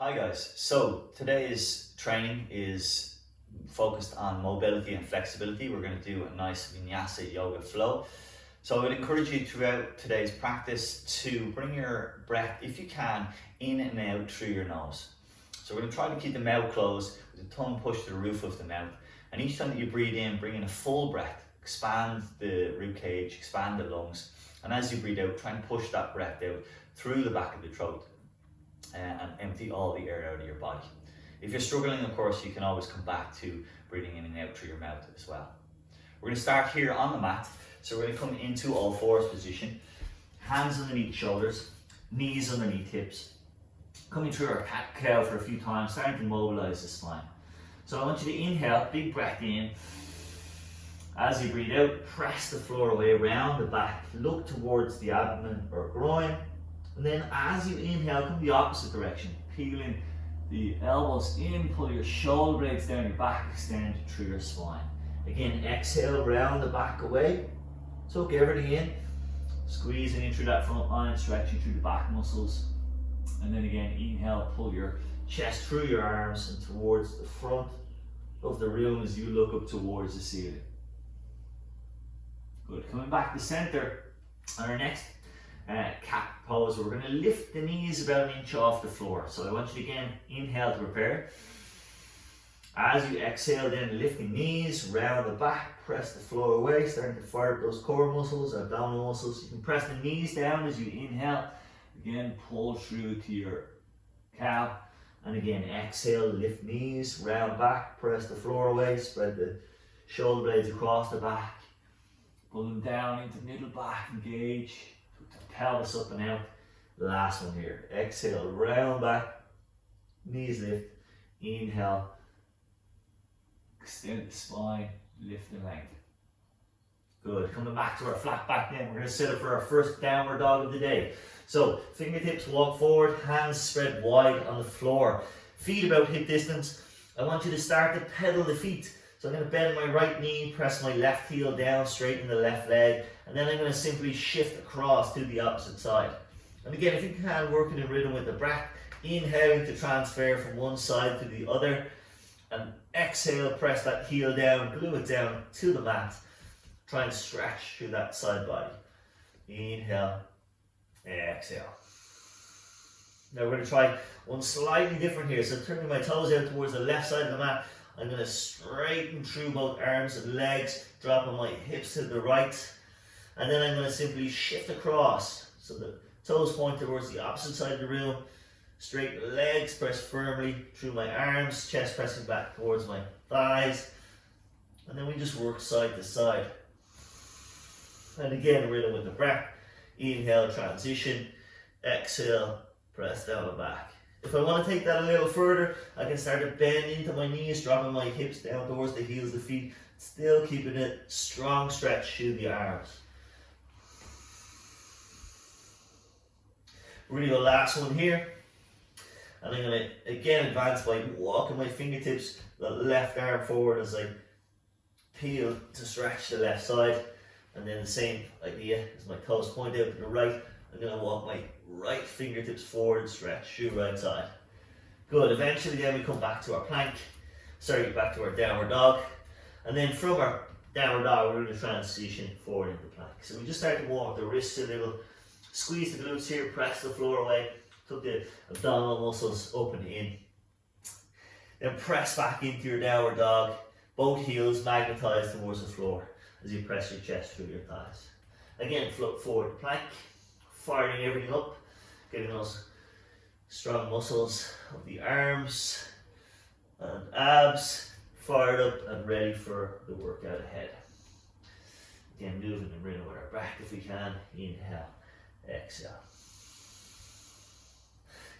Hi guys, so today's training is focused on mobility and flexibility. We're going to do a nice vinyasa yoga flow. So I would encourage you throughout today's practice to bring your breath, if you can, in and out through your nose. So we're going to try to keep the mouth closed with the tongue pushed to the roof of the mouth. And each time that you breathe in, bring in a full breath, expand the rib cage, expand the lungs. And as you breathe out, try and push that breath out through the back of the throat. And empty all the air out of your body. If you're struggling, of course, you can always come back to breathing in and out through your mouth as well. We're going to start here on the mat. So we're going to come into all fours position, hands underneath shoulders, knees underneath hips. Coming through our cat cow for a few times, starting to mobilize the spine. So I want you to inhale, big breath in. As you breathe out, press the floor away, round the back, look towards the abdomen or groin. And then as you inhale, come the opposite direction, peeling the elbows in, pull your shoulder blades down your back, extend through your spine. Again, exhale, round the back away, tuck everything in, squeezing in through that front line, stretching through the back muscles. And then again, inhale, pull your chest through your arms and towards the front of the room as you look up towards the ceiling. Good, coming back to center, on our next cat pose, we're going to lift the knees about an inch off the floor. So I want you to again inhale to prepare. As you exhale, then lift the knees, round the back, press the floor away, starting to fire up those core muscles, abdominal muscles. You can press the knees down as you inhale. Again, pull through to your cow. And again, exhale, lift knees, round back, press the floor away, spread the shoulder blades across the back. Pull them down into middle back, engage. Pelvis up and out. Last one here. Exhale, round back, knees lift, inhale, extend the spine, lift the length. Good, coming back to our flat back then, we're going to set up for our first downward dog of the day. So, fingertips walk forward, hands spread wide on the floor, feet about hip distance. I want you to start to pedal the feet. So I'm going to bend my right knee, press my left heel down, straighten the left leg, and then I'm going to simply shift across to the opposite side. And again, if you can, working in rhythm with the breath, inhaling to transfer from one side to the other, and exhale, press that heel down, glue it down to the mat. Try and stretch through that side body. Inhale, exhale. Now we're going to try one slightly different here. So turning my toes out towards the left side of the mat, I'm going to straighten through both arms and legs, dropping my hips to the right. And then I'm going to simply shift across. So the toes point towards the opposite side of the room. Straighten the legs, press firmly through my arms, chest pressing back towards my thighs. And then we just work side to side. And again, rhythm with the breath. Inhale, transition. Exhale, press down and back. If I want to take that a little further, I can start to bend into my knees, dropping my hips down towards the heels of the feet, still keeping a strong stretch through the arms. We're going to go last one here. And I'm going to again advance by walking my fingertips, the left arm forward as I peel to stretch the left side. And then the same idea as my toes point out to the right. I'm going to walk my right fingertips forward, stretch through right side. Good, eventually then we come back to our plank. Sorry, back to our downward dog. And then from our downward dog, we're going to transition forward into plank. So we just start to walk the wrists a little, squeeze the glutes here, press the floor away, tuck the abdominal muscles up and in. Then press back into your downward dog, both heels magnetized towards the floor as you press your chest through your thighs. Again, float forward to plank. Firing everything up, getting those strong muscles of the arms and abs fired up and ready for the workout ahead. Again, moving in rhythm with our breath if we can. Inhale, exhale.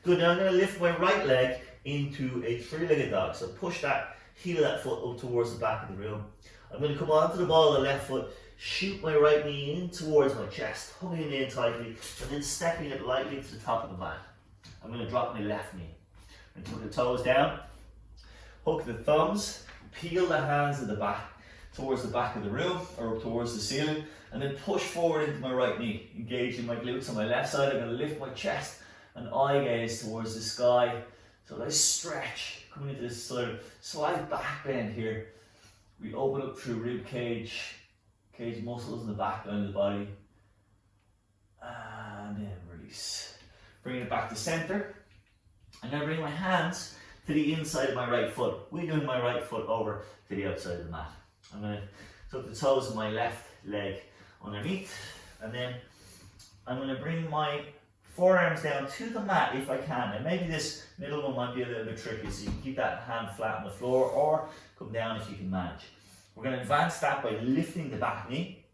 Good, now I'm going to lift my right leg into a three-legged dog. So push that heel of that foot up towards the back of the room. I'm going to come onto the ball of the left foot, shoot my right knee in towards my chest, hugging it in tightly, and then stepping it lightly to the top of the mat. I'm going to drop my left knee. And put the toes down, hook the thumbs, peel the hands at the back towards the back of the room or up towards the ceiling, and then push forward into my right knee, engaging my glutes on my left side. I'm going to lift my chest and eye gaze towards the sky, So nice stretch, coming into this sort of slight back bend here. We open up through rib cage, cage muscles in the back line of the body. And then release. Bring it back to center. I'm going to bring my hands to the inside of my right foot, wiggling my right foot over to the outside of the mat. I'm going to tuck the toes of my left leg underneath, and then I'm going to bring my forearms down to the mat if I can. And maybe this middle one might be a little bit tricky, so you can keep that hand flat on the floor or come down if you can manage. We're going to advance that by lifting the back knee,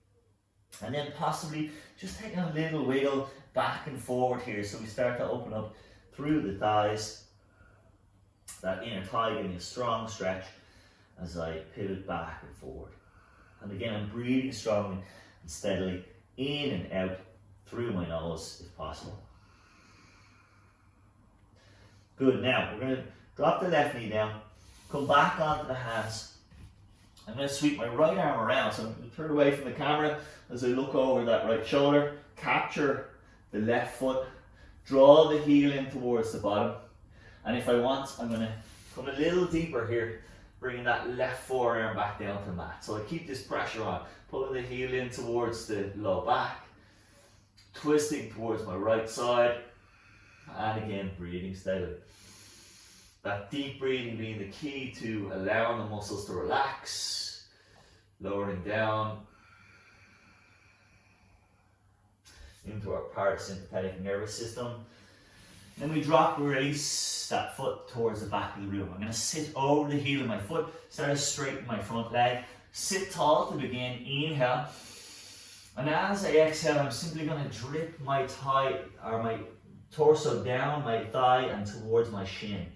and then possibly just taking a little wiggle back and forward here, so we start to open up through the thighs, that inner thigh getting a strong stretch as I pivot back and forward. And again, I'm breathing strongly and steadily in and out through my nose if possible. Good, now we're going to drop the left knee down, come back onto the hands. I'm going to sweep my right arm around, so I'm going to turn away from the camera as I look over that right shoulder, capture the left foot, draw the heel in towards the bottom, and if I want, I'm going to come a little deeper here, bringing that left forearm back down to the mat. So I keep this pressure on, pulling the heel in towards the low back, twisting towards my right side, and again breathing steadily. That deep breathing being the key to allowing the muscles to relax, lowering down into our parasympathetic nervous system. Then we drop, release that foot towards the back of the room. I'm going to sit over the heel of my foot, start to straighten my front leg, sit tall to begin, inhale. And as I exhale, I'm simply going to drip my thigh or my torso down my thigh and towards my shin.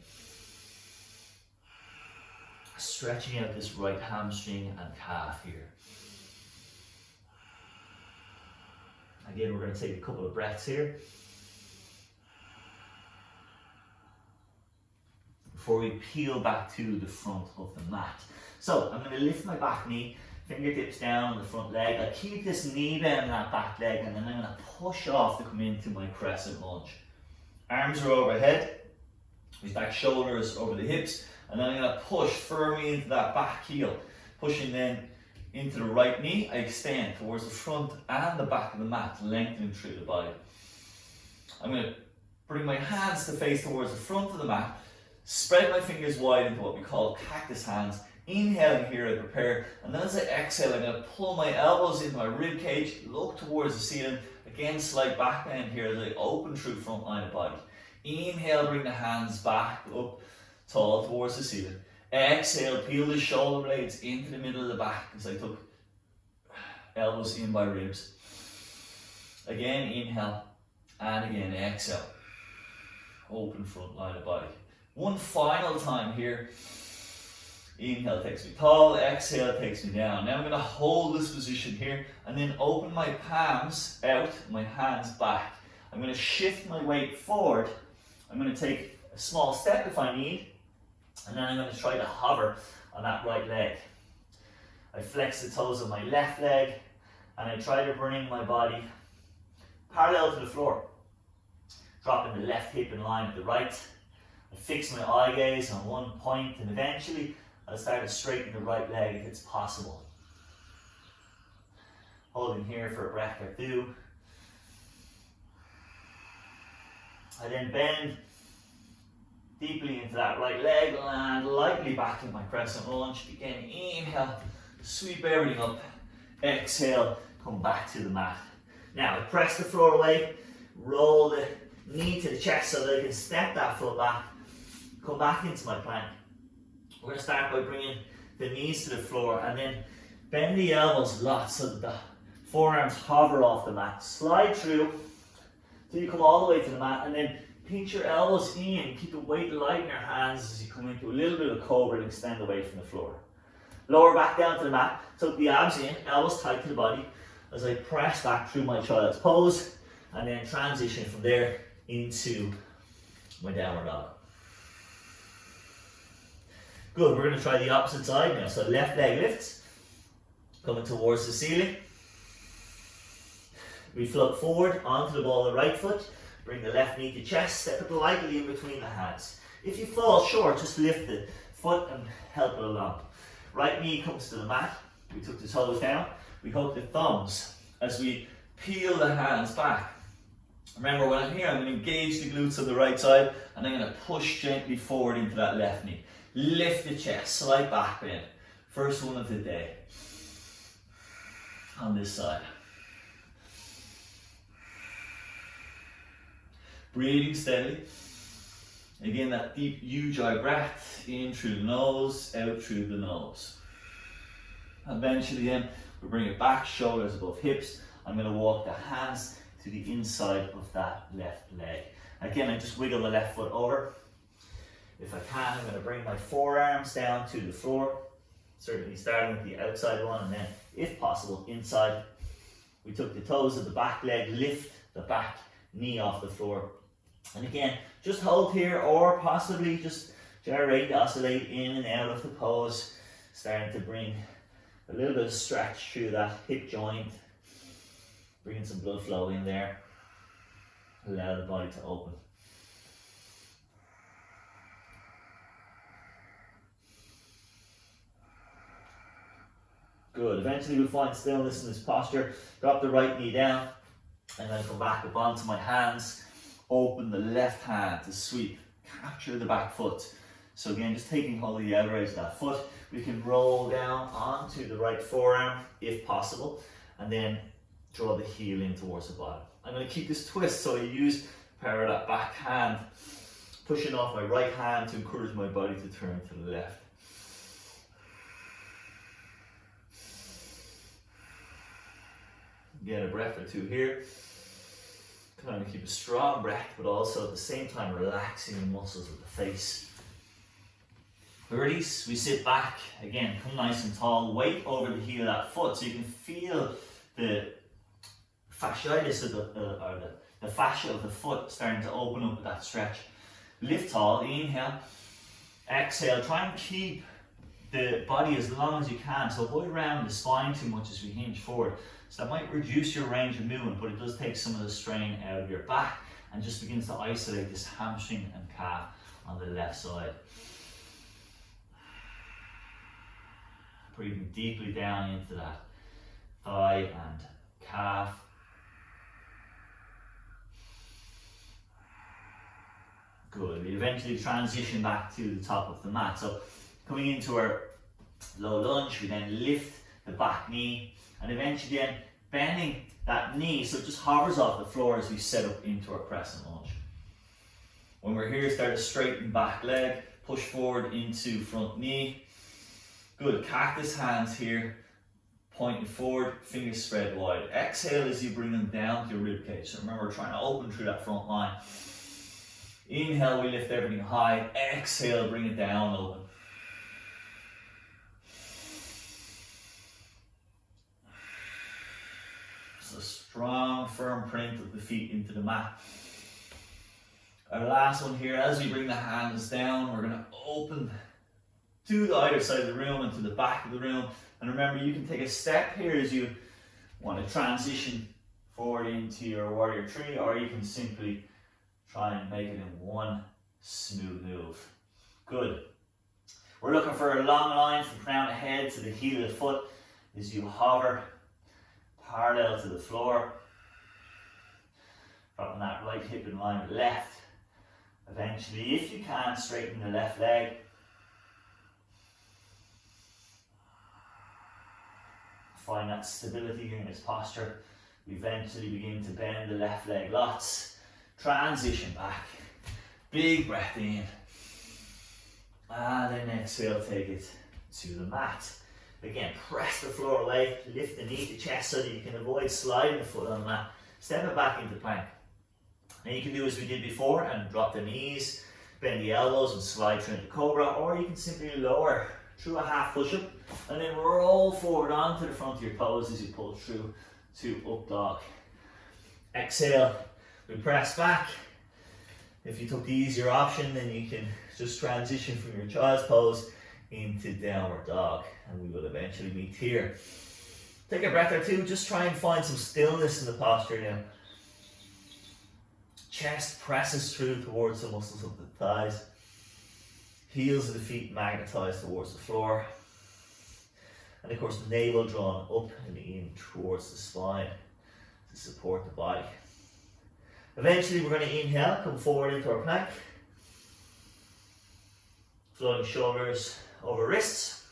Stretching out this right hamstring and calf here. Again, we're going to take a couple of breaths here before we peel back to the front of the mat. So I'm going to lift my back knee, fingertips down on the front leg. I keep this knee bend in that back leg, and then I'm going to push off to come into my crescent lunge. Arms are overhead, my back shoulders over the hips, and then I'm going to push firmly into that back heel, pushing then into the right knee. I extend towards the front and the back of the mat, lengthening through the body. I'm going to bring my hands to face towards the front of the mat, spread my fingers wide into what we call cactus hands, inhaling here I prepare, and then as I exhale, I'm going to pull my elbows into my rib cage, look towards the ceiling, again slight back bend here as I open through front line of body. Inhale, bring the hands back up tall towards the ceiling. Exhale, peel the shoulder blades into the middle of the back as I took elbows in by ribs. Again, inhale, and again, exhale. Open front line of body. One final time here. Inhale takes me tall, exhale takes me down. Now I'm going to hold this position here and then open my palms out, my hands back. I'm going to shift my weight forward. I'm going to take a small step if I need, and then I'm going to try to hover on that right leg. I flex the toes of my left leg and I try to bring my body parallel to the floor, dropping the left hip in line with the right. I fix my eye gaze on one point, and eventually I'll start to straighten the right leg if it's possible. Holding here for a breath or two. I then bend deeply into that right leg, land lightly back in my crescent lunge. Again, inhale, sweep everything up. Exhale, come back to the mat. Now I press the floor away, roll the knee to the chest so that I can step that foot back, come back into my plank. We're going to start by bringing the knees to the floor and then bend the elbows a lot so that the forearms hover off the mat. Slide through till you come all the way to the mat, and then pinch your elbows in, keep the weight light in your hands as you come into a little bit of cobra and extend away from the floor. Lower back down to the mat, tuck the abs in, elbows tight to the body as I press back through my child's pose, and then transition from there into my downward dog. Good, we're going to try the opposite side now. So left leg lifts, coming towards the ceiling. We float forward onto the ball of the right foot, bring the left knee to chest, step it lightly in between the hands. If you fall short, just lift the foot and help it along. Right knee comes to the mat. We took the toes down. We hook the thumbs as we peel the hands back. Remember, when I'm here, I'm going to engage the glutes on the right side, and I'm going to push gently forward into that left knee. Lift the chest, slight back bend. First one of the day. On this side. Breathing steadily. Again, that deep Ujjayi breath, in through the nose, out through the nose. Eventually then, we bring it back, shoulders above hips. I'm going to walk the hands to the inside of that left leg. Again, I just wiggle the left foot over. If I can, I'm going to bring my forearms down to the floor. Certainly starting with the outside one, and then, if possible, inside. We took the toes of the back leg, lift the back knee off the floor. And again, just hold here, or possibly just gyrate, oscillate in and out of the pose, starting to bring a little bit of stretch through that hip joint, bringing some blood flow in there, allow the body to open. Good. Eventually we'll find stillness in this posture. Drop the right knee down, and then come back up onto my hands. Open the left hand to sweep, capture the back foot. So again, just taking hold of the outer edge of that foot. We can roll down onto the right forearm if possible, and then draw the heel in towards the bottom. I'm going to keep this twist, so I use the power of that back hand, pushing off my right hand to encourage my body to turn to the left. Get a breath or two here. Kind of keep a strong breath, but also at the same time relaxing the muscles of the face. We release, we sit back, again, come nice and tall, weight over the heel of that foot so you can feel the fasciitis of the fascia of the foot starting to open up with that stretch. Lift tall, inhale, exhale, try and keep the body as long as you can, so avoid rounding the spine too much as we hinge forward. So that might reduce your range of movement, but it does take some of the strain out of your back and just begins to isolate this hamstring and calf on the left side. Breathing deeply down into that thigh and calf. Good. We eventually transition back to the top of the mat. So coming into our low lunge, we then lift the back knee, and eventually then bending that knee so it just hovers off the floor as we set up into our crescent lunge. When we're here, start to straighten back leg, push forward into front knee. Good, cactus hands here, pointing forward, fingers spread wide. Exhale as you bring them down to your rib cage. So remember, we're trying to open through that front line. Inhale, we lift everything high. Exhale, bring it down, open. So strong, firm print of the feet into the mat. Our last one here, as we bring the hands down, we're going to open to the either side of the room and to the back of the room. And remember, you can take a step here as you want to transition forward into your warrior tree, or you can simply try and make it in one smooth move. Good. We're looking for a long line from crown of head to the heel of the foot as you hover parallel to the floor. Dropping that right hip in line with left. Eventually, if you can, straighten the left leg. Find that stability here in this posture. We eventually begin to bend the left leg lots. Transition back. Big breath in. And then exhale, take it to the mat. Again, press the floor away, lift the knee to chest so that you can avoid sliding the foot on the mat. Step it back into plank. Now you can do as we did before and drop the knees, bend the elbows and slide through into cobra, or you can simply lower through a half push-up and then roll forward onto the front of your toes as you pull through to up dog. Exhale, we press back. If you took the easier option, then you can just transition from your child's pose into downward dog, and we will eventually meet here. Take a breath or two, just try and find some stillness in the posture now. Chest presses through towards the muscles of the thighs. Heels of the feet magnetized towards the floor. And of course, navel drawn up and in towards the spine to support the body. Eventually, we're going to inhale, come forward into our plank. Floating shoulders over wrists.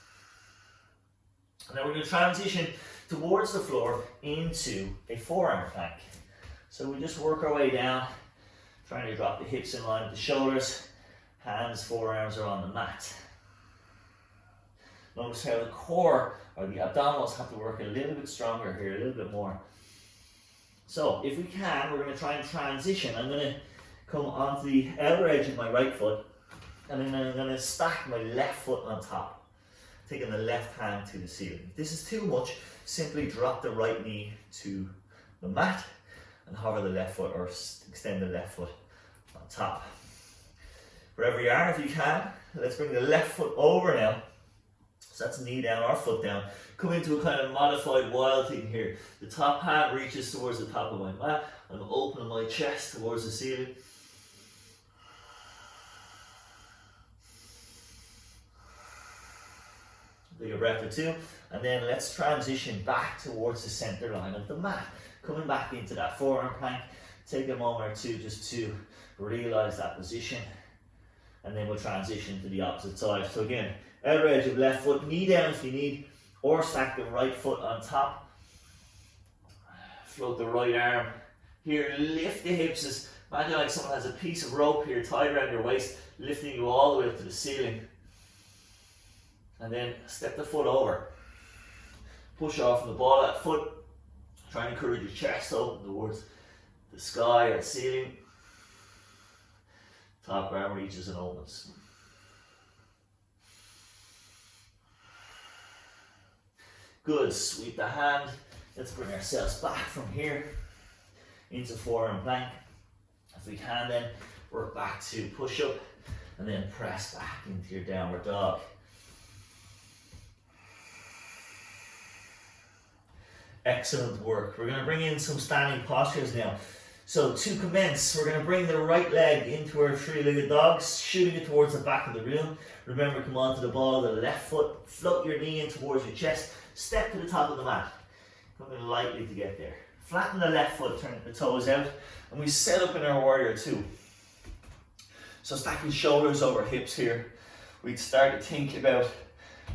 And then we're going to transition towards the floor into a forearm plank. So we just work our way down, trying to drop the hips in line with the shoulders. Hands, forearms are on the mat. Notice how the core or the abdominals have to work a little bit stronger here, a little bit more. So if we can, we're going to try and transition. I'm going to come onto the outer edge of my right foot, and then I'm going to stack my left foot on top, taking the left hand to the ceiling. If this is too much, simply drop the right knee to the mat and hover the left foot, or extend the left foot on top. Wherever you are, if you can, let's bring the left foot over now. So that's knee down or foot down. Come into a kind of modified wild thing here. The top hand reaches towards the top of my mat. I'm opening my chest towards the ceiling. Take a breath or two, and then let's transition back towards the center line of the mat. Coming back into that forearm plank. Take a moment or two just to realize that position, and then we'll transition to the opposite side. So again, outer edge of left foot, knee down if you need, or stack the right foot on top. Float the right arm here, lift the hips as imagine like someone has a piece of rope here tied around your waist, lifting you all the way up to the ceiling. And then step the foot over. Push off from the ball of that foot. Try and encourage your chest open towards the sky or the ceiling. Top arm reaches and opens. Good, sweep the hand. Let's bring ourselves back from here into forearm plank. If we can then, work back to push up and then press back into your downward dog. Excellent work. We're going to bring in some standing postures now. So to commence, we're going to bring the right leg into our three-legged dogs, shooting it towards the back of the room. Remember, come onto the ball of the left foot, float your knee in towards your chest, step to the top of the mat. Coming lightly to get there. Flatten the left foot, turn the toes out, and we set up in our warrior two. So stacking shoulders over hips here. We'd start to think about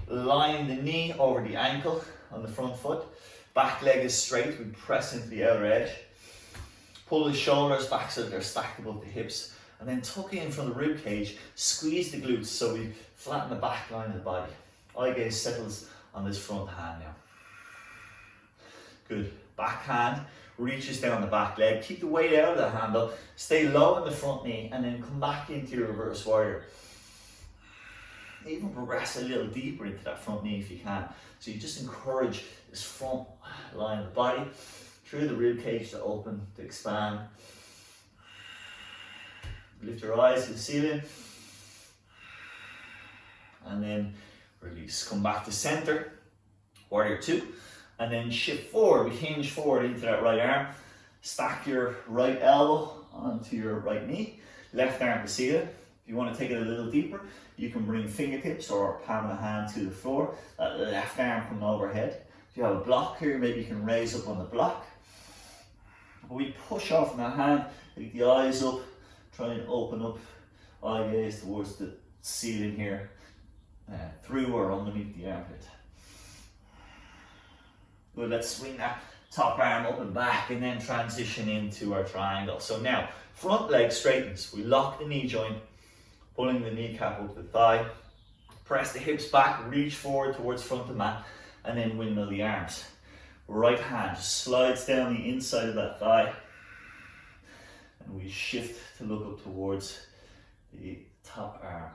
lying the knee over the ankle on the front foot. Back leg is straight, we press into the outer edge. Pull the shoulders back so that they're stacked above the hips. And then tuck in from the rib cage, squeeze the glutes so we flatten the back line of the body. Eye gaze settles on this front hand now. Good. Back hand reaches down the back leg. Keep the weight out of the handle. Stay low in the front knee and then come back into your reverse warrior. Even progress a little deeper into that front knee if you can. So you just encourage this front line of the body through the rib cage to open, to expand. Lift your eyes to the ceiling. And then release. Come back to center. Warrior two. And then shift forward. We hinge forward into that right arm. Stack your right elbow onto your right knee. Left arm to ceiling. If you want to take it a little deeper, you can bring fingertips or palm of the hand to the floor. That left arm coming overhead. If you have a block here, maybe you can raise up on the block. We push off from that hand, take the eyes up, try and open up, eye gaze towards the ceiling here, through or underneath the armpit. Good, let's swing that top arm up and back and then transition into our triangle. So now, front leg straightens. We lock the knee joint, pulling the kneecap up the thigh. Press the hips back, reach forward towards front of the mat, and then windmill the arms. Right hand just slides down the inside of that thigh. And we shift to look up towards the top arm.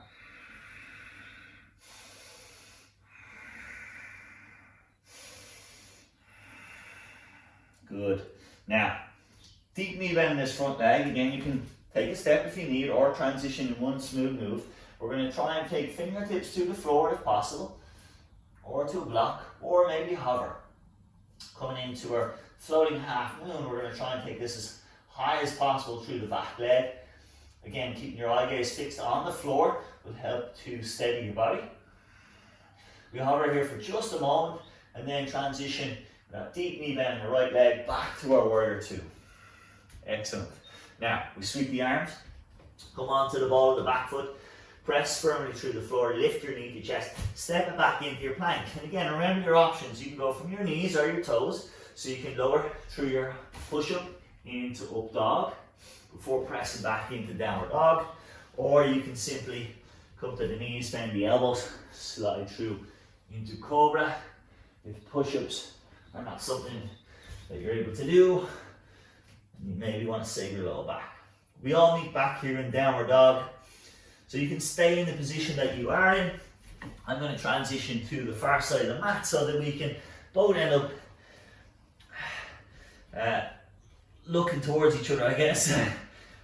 Good. Now, deep knee bend in this front leg. Again, you can take a step if you need or transition in one smooth move. We're going to try and take fingertips to the floor if possible, or to a block, or maybe hover. Coming into our floating half moon, we're going to try and take this as high as possible through the back leg. Again, keeping your eye gaze fixed on the floor will help to steady your body. We hover here for just a moment and then transition that deep knee bend in the right leg back to our warrior two. Excellent. Now, we sweep the arms, come onto the ball of the back foot, press firmly through the floor, lift your knee to chest, step it back into your plank. And again, remember your options. You can go from your knees or your toes, so you can lower through your push-up into up dog before pressing back into downward dog, or you can simply come to the knees, bend the elbows, slide through into cobra. If push-ups are not something that you're able to do, you maybe want to save your low back. We all meet back here in downward dog, so you can stay in the position that you are in. I'm going to transition to the far side of the mat so that we can both end up looking towards each other, I guess,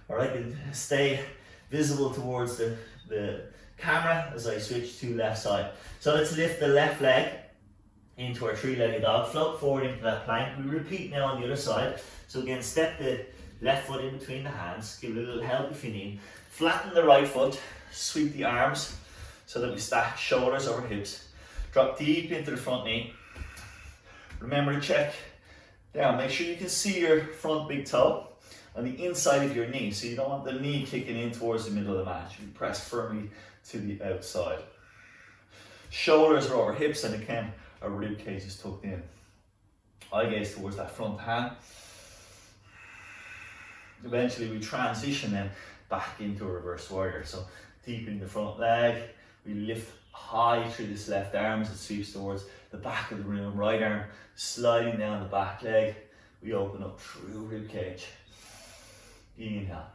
or I can stay visible towards the camera as I switch to left side. So let's lift the left leg into our three-legged dog, float forward into that plank. We repeat now on the other side. So again, step the left foot in between the hands, give it a little help if you need. Flatten the right foot, sweep the arms so that we stack shoulders over hips. Drop deep into the front knee. Remember to check down, make sure you can see your front big toe on the inside of your knee, so you don't want the knee kicking in towards the middle of the mat. You press firmly to the outside. Shoulders are over hips, and again, our rib cage is tucked in. Eye gaze towards that front hand. Eventually we transition then back into a reverse warrior. So deep in the front leg, we lift high through this left arm as it sweeps towards the back of the room. Right arm sliding down the back leg. We open up through rib cage. Inhale.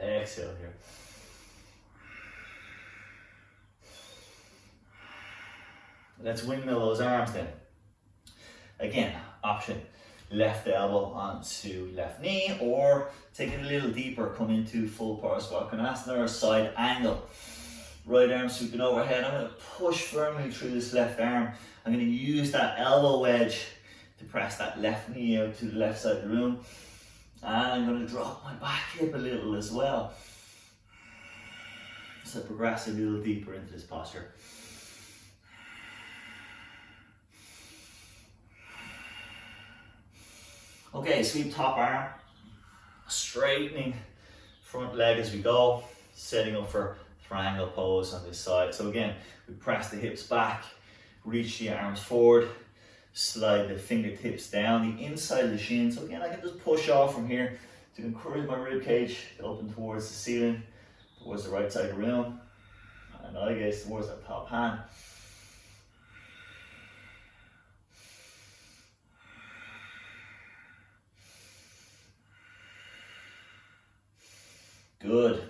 Exhale here. Let's windmill those arms then. Again, option left elbow onto left knee, or take it a little deeper, come into full Parasvarkanasana or side angle. Right arm sweeping overhead. I'm going to push firmly through this left arm. I'm going to use that elbow wedge to press that left knee out to the left side of the room. And I'm going to drop my back hip a little as well. So progress a little deeper into this posture. Okay, sweep top arm, straightening front leg as we go, setting up for triangle pose on this side. So again, we press the hips back, reach the arms forward, slide the fingertips down the inside of the shin. So again, I can just push off from here to encourage my rib cage to open towards the ceiling, towards the right side of the room, and eye gaze towards that top hand. Good.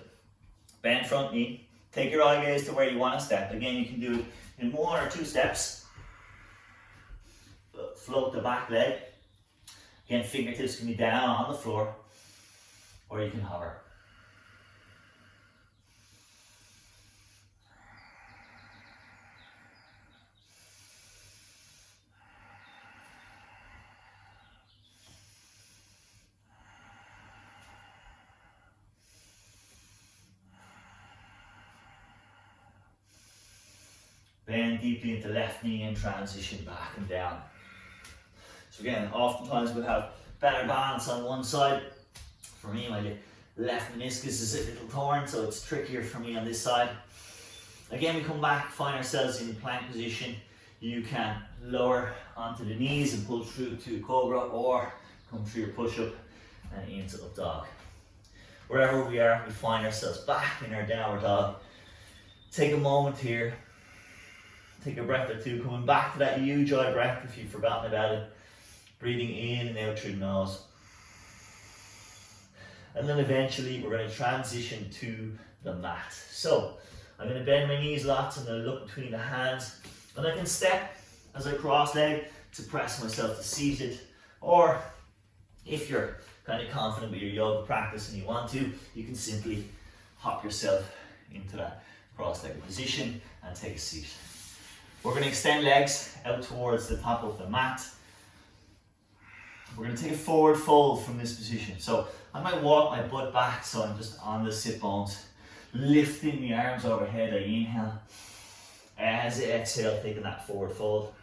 Bend front knee. Take your eye gaze to where you want to step. Again, you can do it in 1 or 2 steps. Float the back leg. Again, fingertips can be down on the floor, or you can hover. Bend deeply into left knee and transition back and down. So again, oftentimes we'll have better balance on one side. For me, my left meniscus is a little torn, so it's trickier for me on this side. Again, we come back, find ourselves in plank position. You can lower onto the knees and pull through to cobra, or come through your push-up and into up dog. Wherever we are, we find ourselves back in our downward dog. Take a moment here. Take a breath or two, coming back to that U-joy breath if you've forgotten about it. Breathing in and out through the nose. And then eventually we're going to transition to the mat. So I'm going to bend my knees lots, I'm going to look between the hands, and I can step as I cross leg to press myself to seated. Or if you're kind of confident with your yoga practice and you want to, you can simply hop yourself into that cross-legged position and take a seat. We're going to extend legs out towards the top of the mat. We're going to take a forward fold from this position. So I might walk my butt back so I'm just on the sit bones, lifting the arms overhead. I inhale. As I exhale, taking that forward fold.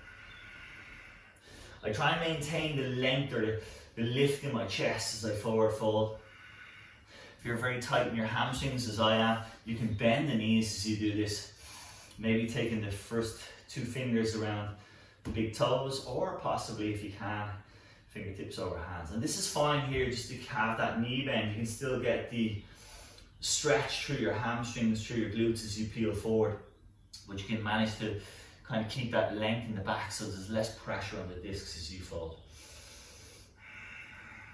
I try and maintain the length or the lift in my chest as I forward fold. If you're very tight in your hamstrings as I am, you can bend the knees as you do this. Maybe taking the first 2 fingers around the big toes, or possibly, if you can, fingertips over hands. And this is fine here, just to have that knee bend. You can still get the stretch through your hamstrings, through your glutes as you peel forward, but you can manage to kind of keep that length in the back so there's less pressure on the discs as you fold.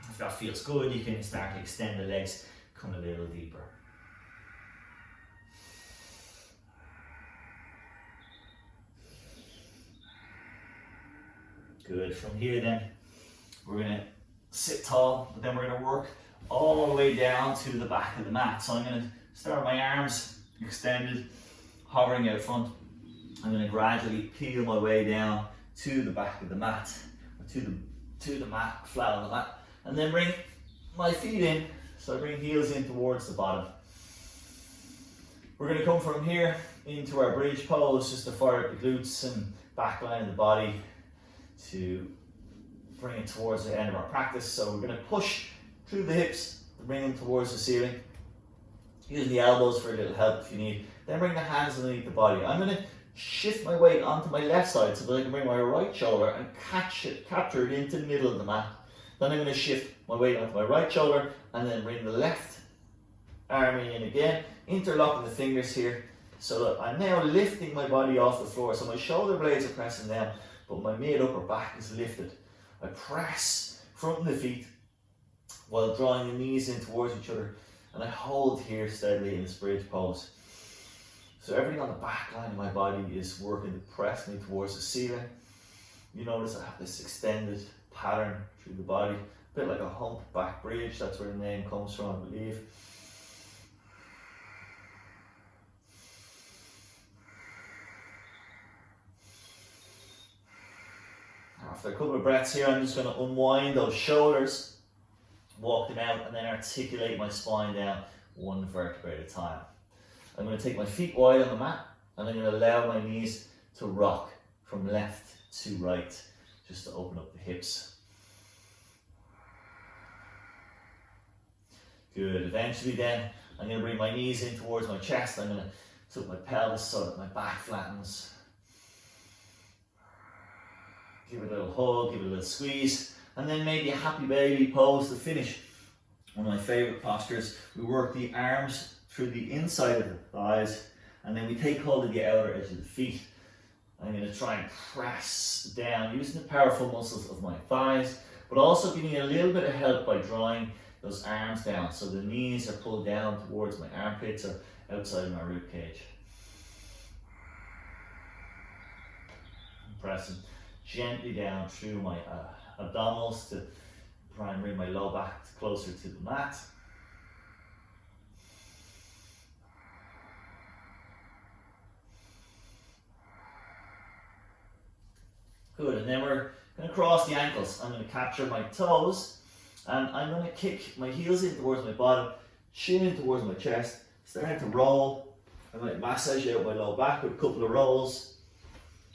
If that feels good, you can start to extend the legs, come a little deeper. Good. From here then, we're going to sit tall, but then we're going to work all the way down to the back of the mat. So I'm going to start my arms extended, hovering out front. I'm going to gradually peel my way down to the back of the mat, or to the mat, flat on the mat, and then bring my feet in. So I bring heels in towards the bottom. We're going to come from here into our bridge pose, just to fire up the glutes and back line of the body to bring it towards the end of our practice. So we're going to push through the hips to bring them towards the ceiling. Use the elbows for a little help if you need. Then bring the hands underneath the body. I'm going to shift my weight onto my left side so that I can bring my right shoulder and capture it into the middle of the mat. Then I'm going to shift my weight onto my right shoulder and then bring the left arm in again, interlocking the fingers here so that I'm now lifting my body off the floor. So my shoulder blades are pressing down, but my mid upper back is lifted. I press front of the feet while drawing the knees in towards each other, and I hold here steadily in this bridge pose. So everything on the back line of my body is working to press me towards the ceiling. You notice I have this extended pattern through the body, a bit like a humpback bridge. That's where the name comes from, I believe. After a couple of breaths here, I'm just going to unwind those shoulders, walk them out, and then articulate my spine down one vertebrae at a time. I'm going to take my feet wide on the mat, and I'm going to allow my knees to rock from left to right, just to open up the hips. Good. Eventually then, I'm going to bring my knees in towards my chest. I'm going to tilt my pelvis so that my back flattens. Give it a little hug, give it a little squeeze, and then maybe a happy baby pose to finish. One of my favorite postures. We work the arms through the inside of the thighs, and then we take hold of the outer edge of the feet. I'm going to try and press down using the powerful muscles of my thighs, but also giving a little bit of help by drawing those arms down so the knees are pulled down towards my armpits or outside of my rib cage. Pressing gently down through my abdominals to try and bring my low back closer to the mat. Good, and then we're going to cross the ankles. I'm going to capture my toes, and I'm going to kick my heels in towards my bottom, shin in towards my chest, starting to roll. I might massage out my low back with a couple of rolls.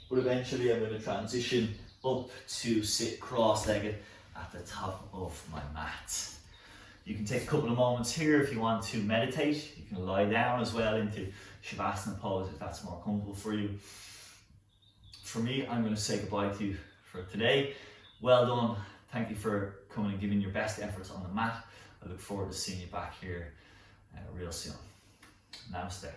But eventually I'm going to transition up to sit cross-legged at the top of my mat. You can take a couple of moments here if you want to meditate. You can lie down as well into Shavasana pose if that's more comfortable for you. For me, I'm going to say goodbye to you for today. Well done. Thank you for coming and giving your best efforts on the mat. I look forward to seeing you back here real soon. Namaste.